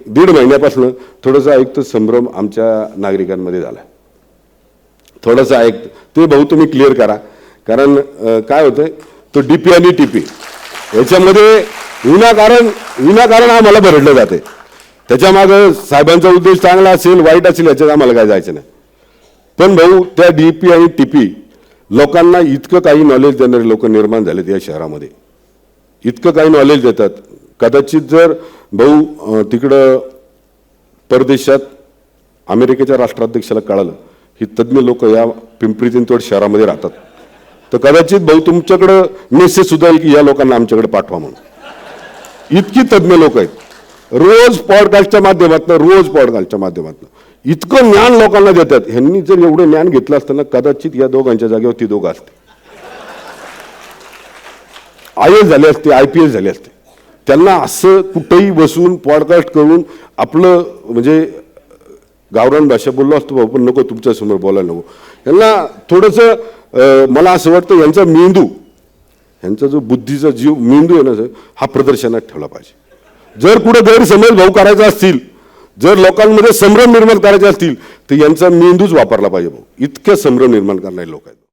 दीड महिन्यापासून थोडंसं आयुक्त संभ्रम आमच्या नागरिकांमध्ये झाला. थोडंसं आयुक्त ते भाऊ तुम्ही क्लिअर करा, कारण काय होतंय तो डीपी आणि टीपी याच्यामध्ये विनाकारण आम्हाला भरडलं जाते. त्याच्या मागे साहेबांचा उद्देश चांगला असेल वाईट असेल याच्यात आम्हाला काय जायचं नाही. पण भाऊ त्या डीपी आणि टीपी लोकांना इतकं काही नॉलेज देणारे लोक निर्माण झालेत या शहरामध्ये, इतकं काही नॉलेज देतात. कदाचित जर भाऊ तिकडं परदेशात अमेरिकेच्या राष्ट्राध्यक्षाला कळालं ही तज्ज्ञ लोक या पिंपरी चिंचवड शहरामध्ये राहतात, तर कदाचित भाऊ तुमच्याकडं मेसेज सुद्धा येईल की या लोकांना आमच्याकडे पाठवा म्हणून. इतकी तज्ज्ञ लोक आहेत. रोज पॉडकास्टच्या माध्यमातून इतकं ज्ञान लोकांना देतात. ह्यांनी जर एवढं ज्ञान घेतलं असतं ना कदाचित या दोघांच्या जागेवर ती दोघं असते, IAS झाले असते, IPS झाले असते. त्यांना असं कुठेही बसून पॉडकास्ट करून आपलं म्हणजे गावरान भाषा बोललो असतो भाऊ, पण नको तुमच्यासमोर बोलायला नको. यांना थोडंसं मला असं वाटतं यांचा मेंदू, यांचा जो बुद्धीचा जीव मेंदू आहे ना हा प्रदर्शनात ठेवला पाहिजे. जर कुठे गैरसमज भाऊ करायचा असतील, जर लोकांमध्ये संभ्रम निर्माण करायचे असतील तर यांचा मेंदूच वापरला पाहिजे भाऊ. इतकं संभ्रम निर्माण करणारे लोक आहेत.